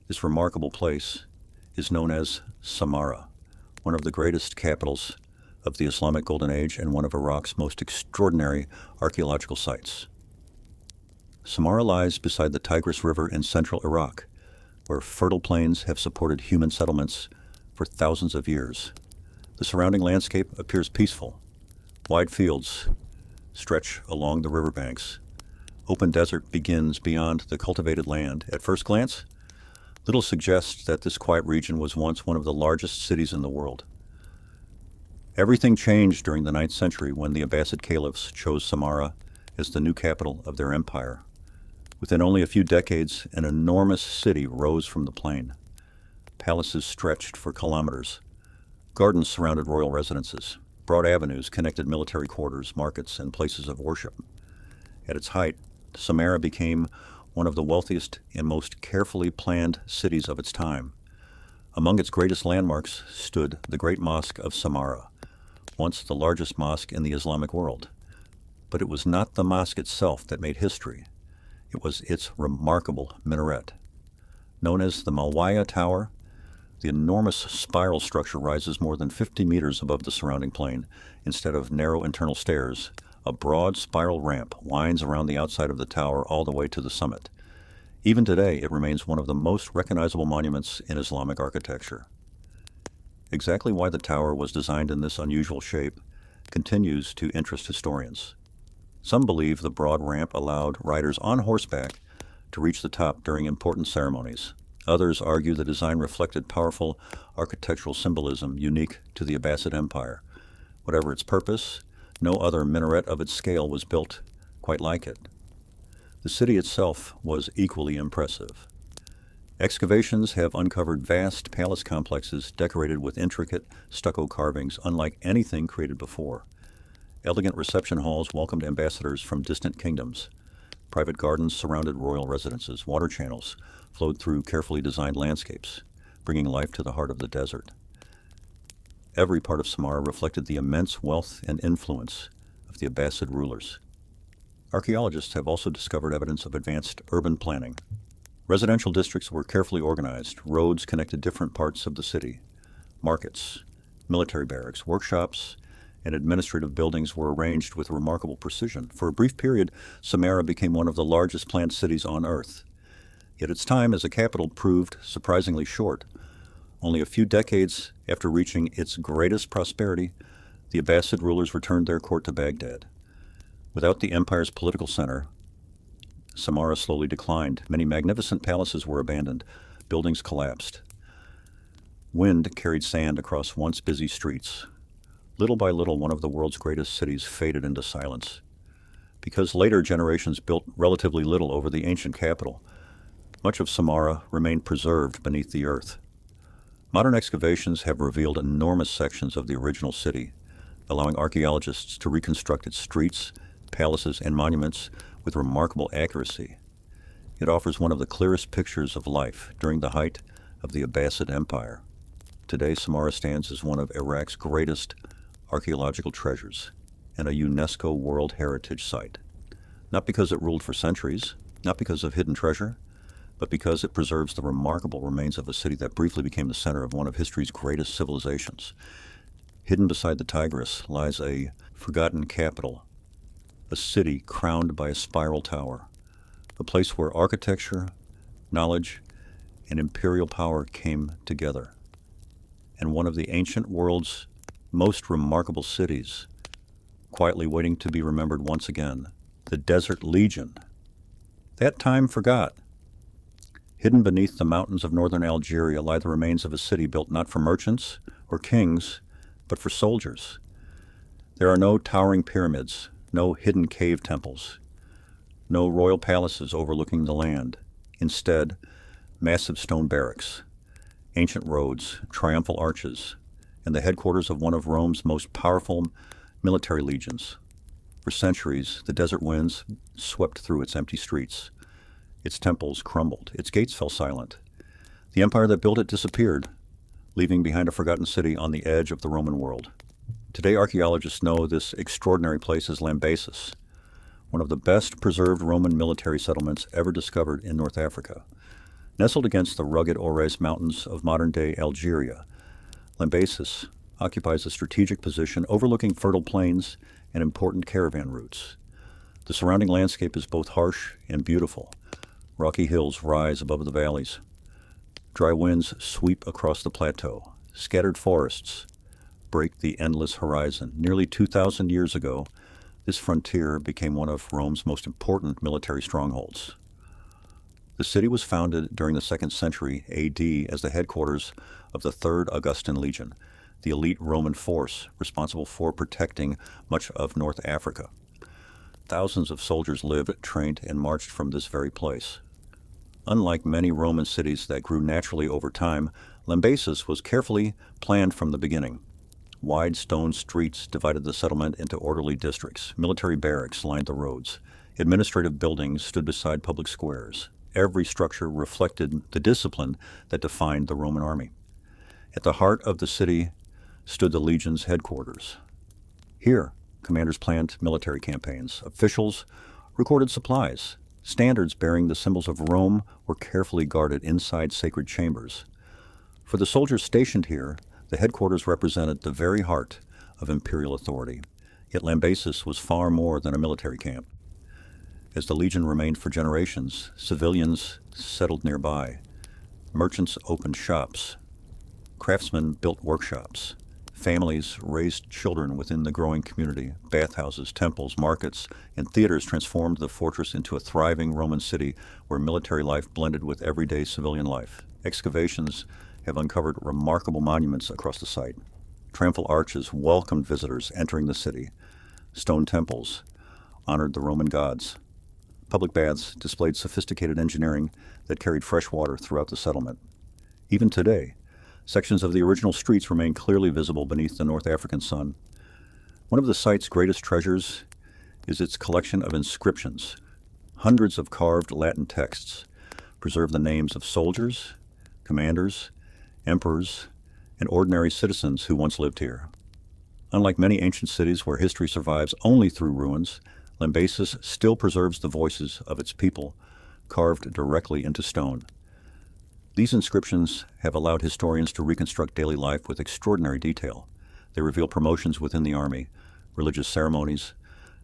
This remarkable place is known as Samarra, one of the greatest capitals of the Islamic Golden Age and one of Iraq's most extraordinary archaeological sites. Samarra lies beside the Tigris River in central Iraq, where fertile plains have supported human settlements for thousands of years. The surrounding landscape appears peaceful. Wide fields stretch along the riverbanks. Open desert begins beyond the cultivated land. At first glance, little suggests that this quiet region was once one of the largest cities in the world. Everything changed during the 9th century when the Abbasid caliphs chose Samarra as the new capital of their empire. Within only a few decades, an enormous city rose from the plain. Palaces stretched for kilometers. Gardens surrounded royal residences. Broad avenues connected military quarters, markets, and places of worship. At its height, Samarra became one of the wealthiest and most carefully planned cities of its time. Among its greatest landmarks stood the Great Mosque of Samarra, once the largest mosque in the Islamic world. But it was not the mosque itself that made history. It was its remarkable minaret. Known as the Malwaya Tower, the enormous spiral structure rises more than 50 meters above the surrounding plain. Instead of narrow internal stairs, a broad spiral ramp winds around the outside of the tower all the way to the summit. Even today, it remains one of the most recognizable monuments in Islamic architecture. Exactly why the tower was designed in this unusual shape continues to interest historians. Some believe the broad ramp allowed riders on horseback to reach the top during important ceremonies. Others argue the design reflected powerful architectural symbolism unique to the Abbasid Empire. Whatever its purpose, no other minaret of its scale was built quite like it. The city itself was equally impressive. Excavations have uncovered vast palace complexes decorated with intricate stucco carvings unlike anything created before. Elegant reception halls welcomed ambassadors from distant kingdoms. Private gardens surrounded royal residences. Water channels flowed through carefully designed landscapes, bringing life to the heart of the desert. Every part of Samarra reflected the immense wealth and influence of the Abbasid rulers. Archaeologists have also discovered evidence of advanced urban planning. Residential districts were carefully organized. Roads connected different parts of the city. Markets, military barracks, workshops, and administrative buildings were arranged with remarkable precision. For a brief period, Samarra became one of the largest planned cities on Earth. Yet its time as a capital proved surprisingly short. Only a few decades after reaching its greatest prosperity, the Abbasid rulers returned their court to Baghdad. Without the empire's political center, Samarra slowly declined. Many magnificent palaces were abandoned. Buildings collapsed. Wind carried sand across once busy streets. Little by little, one of the world's greatest cities faded into silence. Because later generations built relatively little over the ancient capital, much of Samarra remained preserved beneath the earth. Modern excavations have revealed enormous sections of the original city, allowing archaeologists to reconstruct its streets, palaces, and monuments with remarkable accuracy. It offers one of the clearest pictures of life during the height of the Abbasid Empire. Today, Samarra stands as one of Iraq's greatest archaeological treasures and a UNESCO World Heritage Site. Not because it ruled for centuries, not because of hidden treasure, but because it preserves the remarkable remains of a city that briefly became the center of one of history's greatest civilizations. Hidden beside the Tigris lies a forgotten capital, a city crowned by a spiral tower, a place where architecture, knowledge, and imperial power came together, and one of the ancient world's most remarkable cities, quietly waiting to be remembered once again, the Desert Legion. That time forgot. Hidden beneath the mountains of northern Algeria lie the remains of a city built not for merchants or kings, but for soldiers. There are no towering pyramids, no hidden cave temples, no royal palaces overlooking the land. Instead, massive stone barracks, ancient roads, triumphal arches, and the headquarters of one of Rome's most powerful military legions. For centuries, the desert winds swept through its empty streets. Its temples crumbled. Its gates fell silent. The empire that built it disappeared, leaving behind a forgotten city on the edge of the Roman world. Today, archaeologists know this extraordinary place as Lambesis, one of the best preserved Roman military settlements ever discovered in North Africa. Nestled against the rugged Ores mountains of modern-day Algeria, Lambesis occupies a strategic position overlooking fertile plains and important caravan routes. The surrounding landscape is both harsh and beautiful. Rocky hills rise above the valleys. Dry winds sweep across the plateau. Scattered forests break the endless horizon. Nearly 2,000 years ago, this frontier became one of Rome's most important military strongholds. The city was founded during the 2nd century A.D. as the headquarters of the 3rd Augustan Legion, the elite Roman force responsible for protecting much of North Africa. Thousands of soldiers lived, trained, and marched from this very place. Unlike many Roman cities that grew naturally over time, Lambesis was carefully planned from the beginning. Wide stone streets divided the settlement into orderly districts. Military barracks lined the roads. Administrative buildings stood beside public squares. Every structure reflected the discipline that defined the Roman army. At the heart of the city stood the legion's headquarters. Here, commanders planned military campaigns. Officials recorded supplies. Standards bearing the symbols of Rome were carefully guarded inside sacred chambers. For the soldiers stationed here, the headquarters represented the very heart of imperial authority. Yet Lambesis was far more than a military camp. As the legion remained for generations, civilians settled nearby. Merchants opened shops. Craftsmen built workshops. Families raised children within the growing community. Bathhouses, temples, markets, and theaters transformed the fortress into a thriving Roman city where military life blended with everyday civilian life. Excavations have uncovered remarkable monuments across the site. Triumphal arches welcomed visitors entering the city. Stone temples honored the Roman gods. Public baths displayed sophisticated engineering that carried fresh water throughout the settlement. Even today, sections of the original streets remain clearly visible beneath the North African sun. One of the site's greatest treasures is its collection of inscriptions. Hundreds of carved Latin texts preserve the names of soldiers, commanders, emperors, and ordinary citizens who once lived here. Unlike many ancient cities where history survives only through ruins, Lambesis still preserves the voices of its people, carved directly into stone. These inscriptions have allowed historians to reconstruct daily life with extraordinary detail. They reveal promotions within the army, religious ceremonies,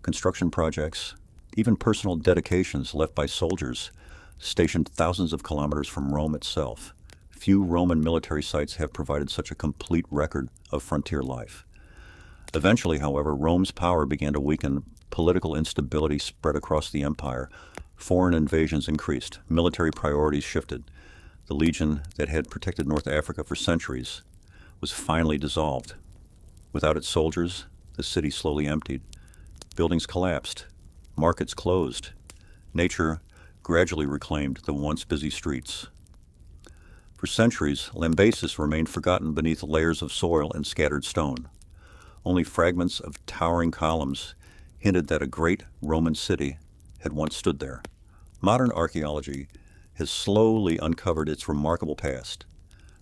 construction projects, even personal dedications left by soldiers stationed thousands of kilometers from Rome itself. Few Roman military sites have provided such a complete record of frontier life. Eventually, however, Rome's power began to weaken. Political instability spread across the empire. Foreign invasions increased. Military priorities shifted. The legion that had protected North Africa for centuries was finally dissolved. Without its soldiers, the city slowly emptied. Buildings collapsed. Markets closed. Nature gradually reclaimed the once busy streets. For centuries, Lambesis remained forgotten beneath layers of soil and scattered stone. Only fragments of towering columns hinted that a great Roman city had once stood there. Modern archaeology has slowly uncovered its remarkable past,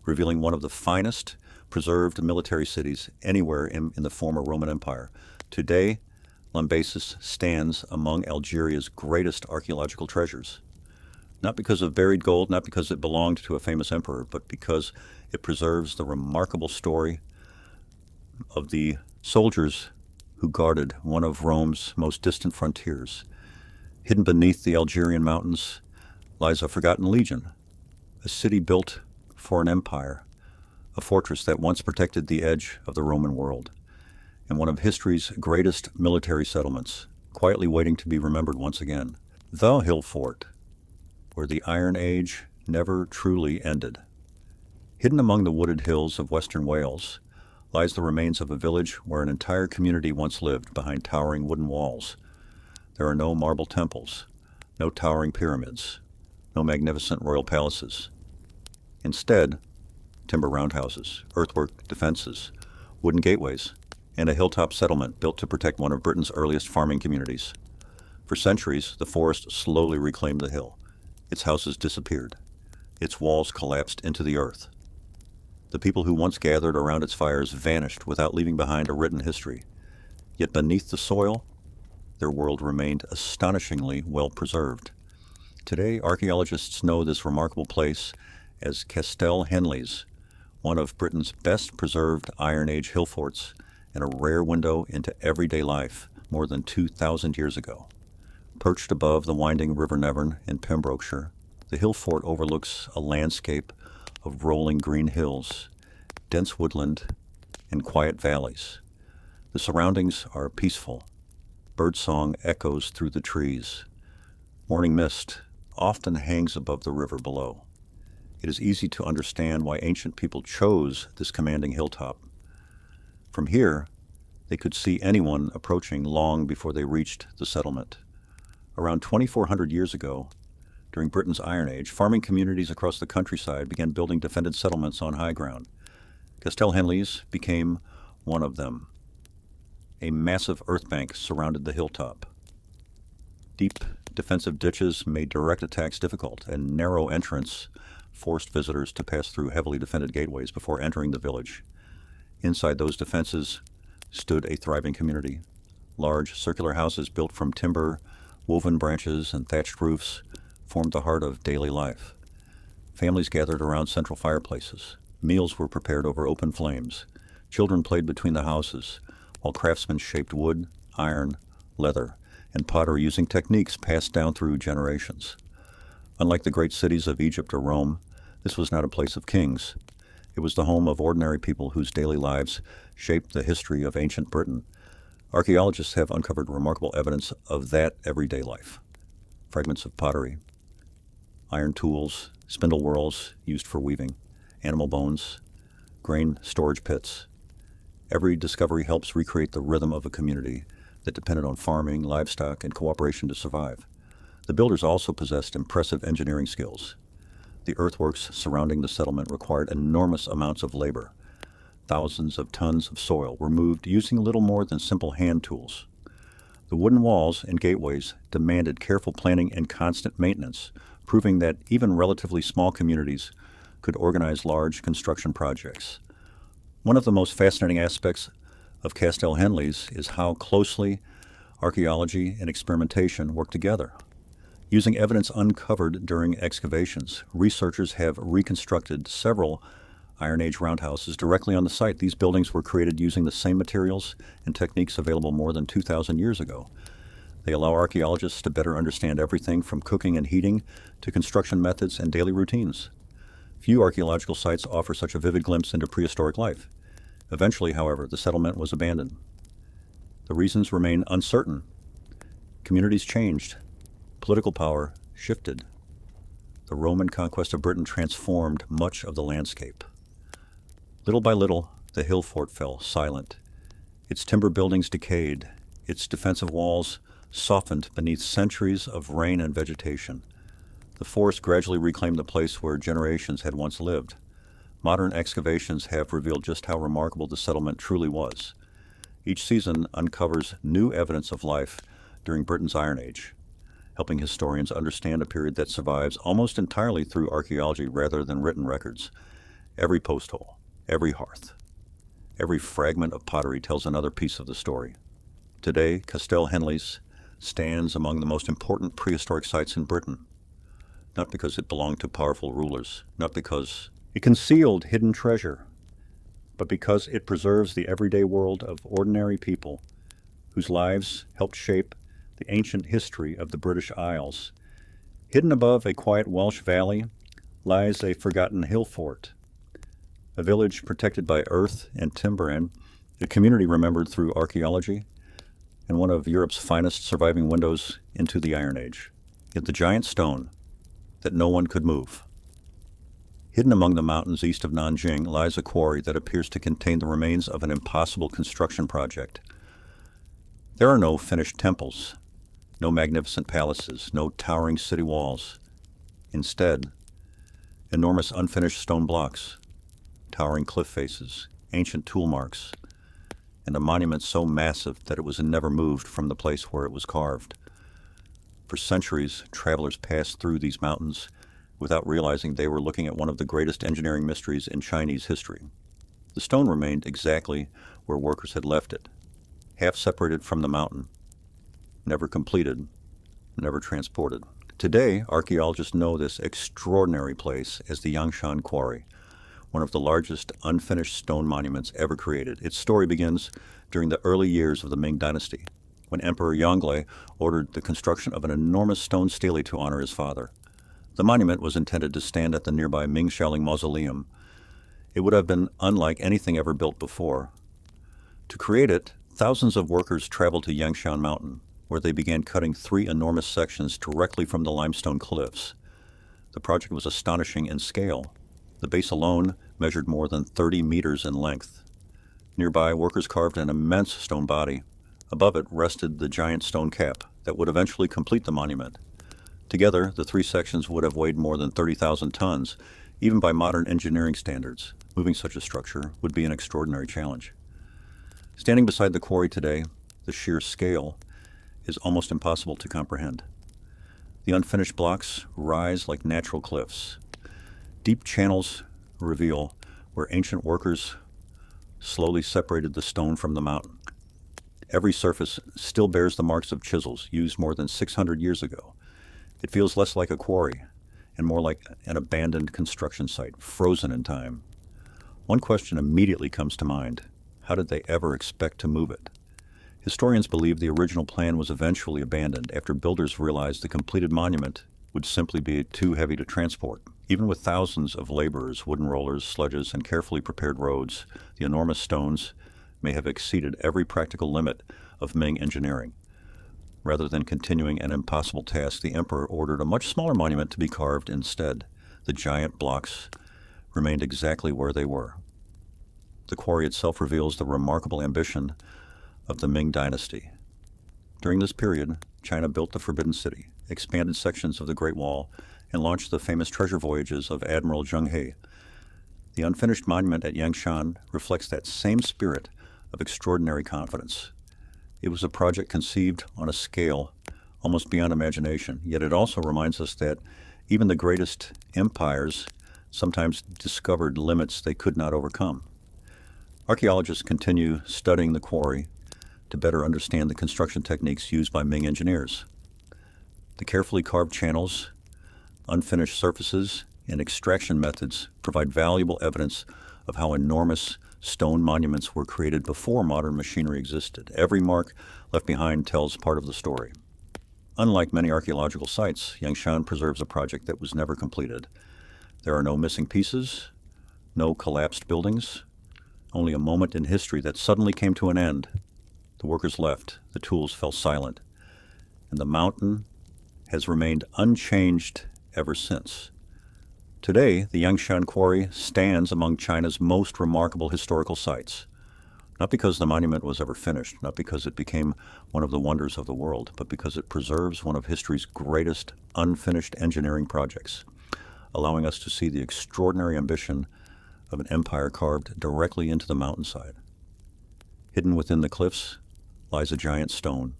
revealing one of the finest preserved military cities anywhere in the former Roman Empire. Today, Lambesis stands among Algeria's greatest archaeological treasures. not because of buried gold, not because it belonged to a famous emperor, but because it preserves the remarkable story of the soldiers who guarded one of Rome's most distant frontiers. Hidden beneath the Algerian mountains lies a forgotten legion, a city built for an empire, a fortress that once protected the edge of the Roman world, and one of history's greatest military settlements, quietly waiting to be remembered once again. The Hill Fort, where the Iron Age never truly ended. Hidden among the wooded hills of western Wales lies the remains of a village where an entire community once lived behind towering wooden walls. There are no marble temples, no towering pyramids, no magnificent royal palaces. Instead, timber roundhouses, earthwork defenses, wooden gateways, and a hilltop settlement built to protect one of Britain's earliest farming communities. For centuries, the forest slowly reclaimed the hill. Its houses disappeared. Its walls collapsed into the earth. The people who once gathered around its fires vanished without leaving behind a written history. Yet beneath the soil, their world remained astonishingly well preserved. Today, archaeologists know this remarkable place as Castell Henlys, one of Britain's best preserved Iron Age hill forts and a rare window into everyday life more than 2,000 years ago. Perched above the winding River Nevern in Pembrokeshire, the hill fort overlooks a landscape of rolling green hills, dense woodland, and quiet valleys. The surroundings are peaceful. Birdsong echoes through the trees. Morning mist often hangs above the river below. It is easy to understand why ancient people chose this commanding hilltop. From here, they could see anyone approaching long before they reached the settlement. Around 2,400 years ago, during Britain's Iron Age, farming communities across the countryside began building defended settlements on high ground. Castell Henlys became one of them. A massive earth bank surrounded the hilltop. Deep defensive ditches made direct attacks difficult, and narrow entrance forced visitors to pass through heavily defended gateways before entering the village. Inside those defenses stood a thriving community. Large circular houses built from timber, woven branches, and thatched roofs formed the heart of daily life. Families gathered around central fireplaces. Meals were prepared over open flames. Children played between the houses, while craftsmen shaped wood, iron, leather, and pottery using techniques passed down through generations. Unlike the great cities of Egypt or Rome, this was not a place of kings. It was the home of ordinary people whose daily lives shaped the history of ancient Britain. Archaeologists have uncovered remarkable evidence of that everyday life. Fragments of pottery, iron tools, spindle whorls used for weaving, animal bones, grain storage pits. Every discovery helps recreate the rhythm of a community that depended on farming, livestock, and cooperation to survive. The builders also possessed impressive engineering skills. The earthworks surrounding the settlement required enormous amounts of labor. Thousands of tons of soil were moved using little more than simple hand tools. The wooden walls and gateways demanded careful planning and constant maintenance, proving that even relatively small communities could organize large construction projects. One of the most fascinating aspects of Castell Henlys is how closely archaeology and experimentation work together. Using evidence uncovered during excavations, researchers have reconstructed several Iron Age roundhouses directly on the site. These buildings were created using the same materials and techniques available more than 2,000 years ago. They allow archaeologists to better understand everything from cooking and heating to construction methods and daily routines. Few archaeological sites offer such a vivid glimpse into prehistoric life. Eventually, however, the settlement was abandoned. The reasons remain uncertain. Communities changed. Political power shifted. The Roman conquest of Britain transformed much of the landscape. Little by little, the hill fort fell silent. Its timber buildings decayed. Its defensive walls softened beneath centuries of rain and vegetation. The forest gradually reclaimed the place where generations had once lived. Modern excavations have revealed just how remarkable the settlement truly was. Each season uncovers new evidence of life during Britain's Iron Age, helping historians understand a period that survives almost entirely through archaeology rather than written records. Every post hole, every hearth, every fragment of pottery tells another piece of the story. Today, Castell Henlys stands among the most important prehistoric sites in Britain. not because it belonged to powerful rulers, not because it concealed hidden treasure, but because it preserves the everyday world of ordinary people whose lives helped shape the ancient history of the British Isles. Hidden above a quiet Welsh valley lies a forgotten hill fort, a village protected by earth and timber, and a community remembered through archaeology, and one of Europe's finest surviving windows into the Iron Age. Yet the giant stone that no one could move. Hidden among the mountains east of Nanjing lies a quarry that appears to contain the remains of an impossible construction project. There are no finished temples, no magnificent palaces, no towering city walls. Instead, enormous unfinished stone blocks, towering cliff faces, ancient tool marks, and a monument so massive that it was never moved from the place where it was carved. For centuries, travelers passed through these mountains without realizing they were looking at one of the greatest engineering mysteries in Chinese history. The stone remained exactly where workers had left it, half separated from the mountain, never completed, never transported. Today, archaeologists know this extraordinary place as the Yangshan Quarry, one of the largest unfinished stone monuments ever created. Its story begins during the early years of the Ming Dynasty, when Emperor Yongle ordered the construction of an enormous stone stele to honor his father. The monument was intended to stand at the nearby Ming Xiaoling Mausoleum. It would have been unlike anything ever built before. To create it, thousands of workers traveled to Yangshan Mountain, where they began cutting 3 enormous sections directly from the limestone cliffs. The project was astonishing in scale. The base alone measured more than 30 meters in length. Nearby, workers carved an immense stone body. Above it rested the giant stone cap that would eventually complete the monument. Together, the 3 sections would have weighed more than 30,000 tons. Even by modern engineering standards, moving such a structure would be an extraordinary challenge. Standing beside the quarry today, the sheer scale is almost impossible to comprehend. The unfinished blocks rise like natural cliffs. Deep channels reveal where ancient workers slowly separated the stone from the mountain. Every surface still bears the marks of chisels used more than 600 years ago. It feels less like a quarry and more like an abandoned construction site, frozen in time. One question immediately comes to mind. How did they ever expect to move it? Historians believe the original plan was eventually abandoned after builders realized the completed monument would simply be too heavy to transport. Even with thousands of laborers, wooden rollers, sledges, and carefully prepared roads, the enormous stones may have exceeded every practical limit of Ming engineering. Rather than continuing an impossible task, the emperor ordered a much smaller monument to be carved instead. The giant blocks remained exactly where they were. The quarry itself reveals the remarkable ambition of the Ming Dynasty. During this period, China built the Forbidden City, expanded sections of the Great Wall, and launched the famous treasure voyages of Admiral Zheng He. The unfinished monument at Yangshan reflects that same spirit of extraordinary confidence. It was a project conceived on a scale almost beyond imagination, yet it also reminds us that even the greatest empires sometimes discovered limits they could not overcome. Archaeologists continue studying the quarry to better understand the construction techniques used by Ming engineers. The carefully carved channels, unfinished surfaces, and extraction methods provide valuable evidence of how enormous stone monuments were created before modern machinery existed. Every mark left behind tells part of the story. Unlike many archaeological sites, Yangshan preserves a project that was never completed. There are no missing pieces, no collapsed buildings, only a moment in history that suddenly came to an end. The workers left, the tools fell silent, and the mountain has remained unchanged ever since. Today, the Yangshan Quarry stands among China's most remarkable historical sites, not because the monument was ever finished, not because it became one of the wonders of the world, but because it preserves one of history's greatest unfinished engineering projects, allowing us to see the extraordinary ambition of an empire carved directly into the mountainside. Hidden within the cliffs lies a giant stone,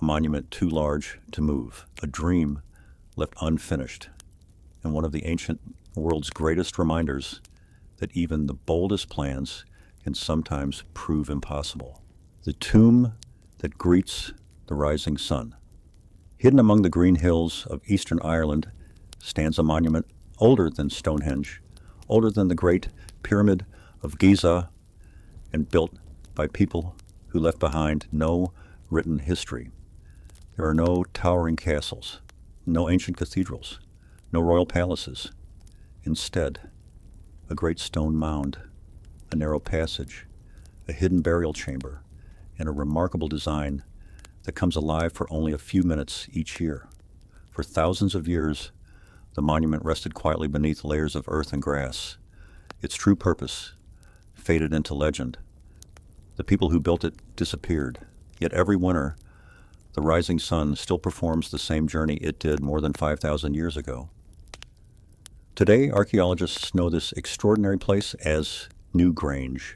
a monument too large to move, a dream left unfinished, and one of the ancient world's greatest reminders that even the boldest plans can sometimes prove impossible. The tomb that greets the rising sun. Hidden among the green hills of eastern Ireland stands a monument older than Stonehenge, older than the Great Pyramid of Giza, and built by people who left behind no written history. There are no towering castles, no ancient cathedrals, no royal palaces. Instead, a great stone mound, a narrow passage, a hidden burial chamber, and a remarkable design that comes alive for only a few minutes each year. For thousands of years, the monument rested quietly beneath layers of earth and grass. Its true purpose faded into legend. The people who built it disappeared, yet every winter, the rising sun still performs the same journey it did more than 5,000 years ago. Today, archaeologists know this extraordinary place as Newgrange,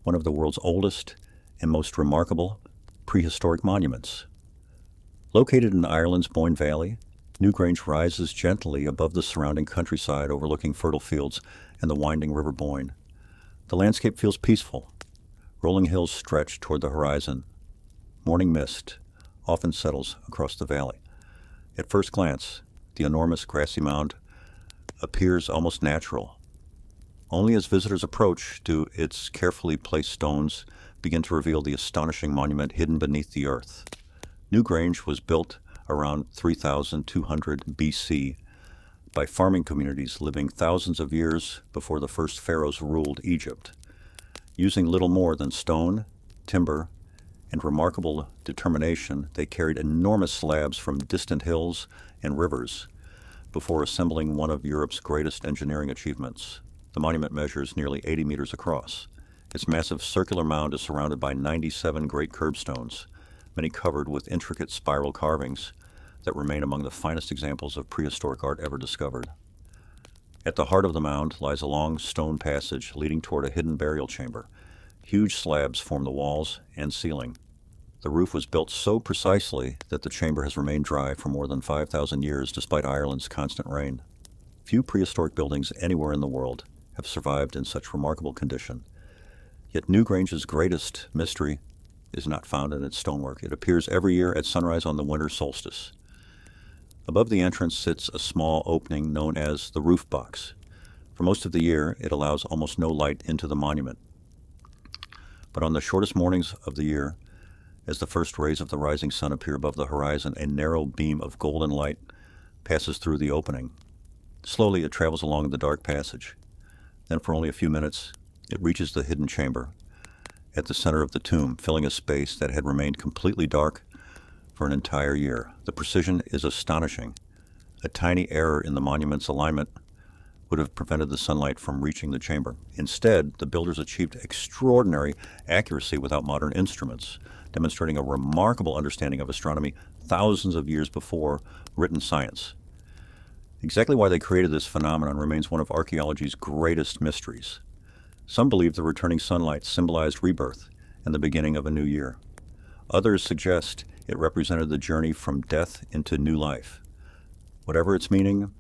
one of the world's oldest and most remarkable prehistoric monuments. Located in Ireland's Boyne Valley, Newgrange rises gently above the surrounding countryside, overlooking fertile fields and the winding River Boyne. The landscape feels peaceful. Rolling hills stretch toward the horizon. Morning mist often settles across the valley. At first glance, the enormous grassy mound appears almost natural. Only as visitors approach do its carefully placed stones begin to reveal the astonishing monument hidden beneath the earth. Newgrange was built around 3200 BC by farming communities living thousands of years before the first pharaohs ruled Egypt. Using little more than stone, timber, and remarkable determination, they carried enormous slabs from distant hills and rivers before assembling one of Europe's greatest engineering achievements. The monument measures nearly 80 meters across. Its massive circular mound is surrounded by 97 great curbstones, many covered with intricate spiral carvings that remain among the finest examples of prehistoric art ever discovered. At the heart of the mound lies a long stone passage leading toward a hidden burial chamber. Huge slabs form the walls and ceiling. The roof was built so precisely that the chamber has remained dry for more than 5,000 years despite Ireland's constant rain. Few prehistoric buildings anywhere in the world have survived in such remarkable condition. Yet Newgrange's greatest mystery is not found in its stonework. It appears every year at sunrise on the winter solstice. Above the entrance sits a small opening known as the roof box. For most of the year, it allows almost no light into the monument. But on the shortest mornings of the year, as the first rays of the rising sun appear above the horizon, a narrow beam of golden light passes through the opening. Slowly, it travels along the dark passage. Then, for only a few minutes, it reaches the hidden chamber at the center of the tomb, filling a space that had remained completely dark for an entire year. The precision is astonishing. A tiny error in the monument's alignment would have prevented the sunlight from reaching the chamber. Instead, the builders achieved extraordinary accuracy without modern instruments, demonstrating a remarkable understanding of astronomy thousands of years before written science. Exactly why they created this phenomenon remains one of archaeology's greatest mysteries. Some believe the returning sunlight symbolized rebirth and the beginning of a new year. Others suggest it represented the journey from death into new life. Whatever its meaning,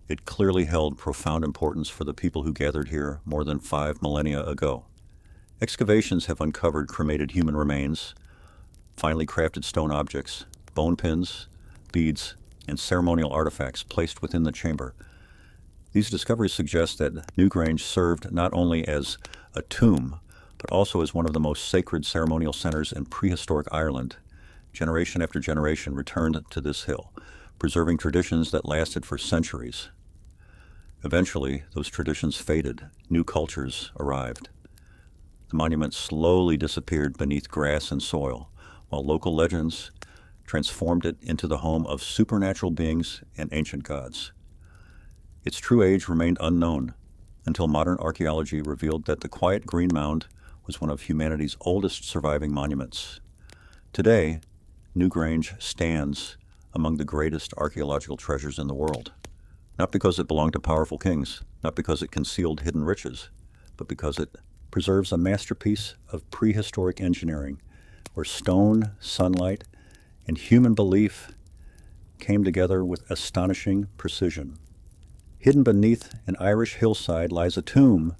it clearly held profound importance for the people who gathered here more than 5 millennia ago. Excavations have uncovered cremated human remains, finely crafted stone objects, bone pins, beads, and ceremonial artifacts placed within the chamber. These discoveries suggest that Newgrange served not only as a tomb, but also as one of the most sacred ceremonial centers in prehistoric Ireland. Generation after generation returned to this hill, preserving traditions that lasted for centuries. Eventually, those traditions faded. New cultures arrived. The monument slowly disappeared beneath grass and soil, while local legends transformed it into the home of supernatural beings and ancient gods. Its true age remained unknown until modern archaeology revealed that the quiet green mound was one of humanity's oldest surviving monuments. Today, Newgrange stands among the greatest archaeological treasures in the world, not because it belonged to powerful kings, not because it concealed hidden riches, but because it preserves a masterpiece of prehistoric engineering where stone, sunlight, and human belief came together with astonishing precision. Hidden beneath an Irish hillside lies a tomb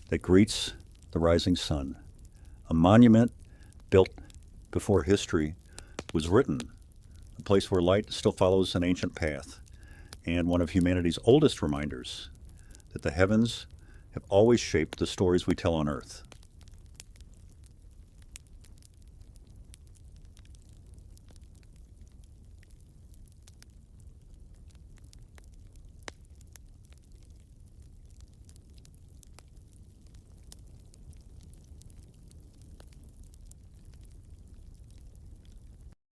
that greets the rising sun, a monument built before history was written, a place where light still follows an ancient path. and one of humanity's oldest reminders that the heavens have always shaped the stories we tell on Earth.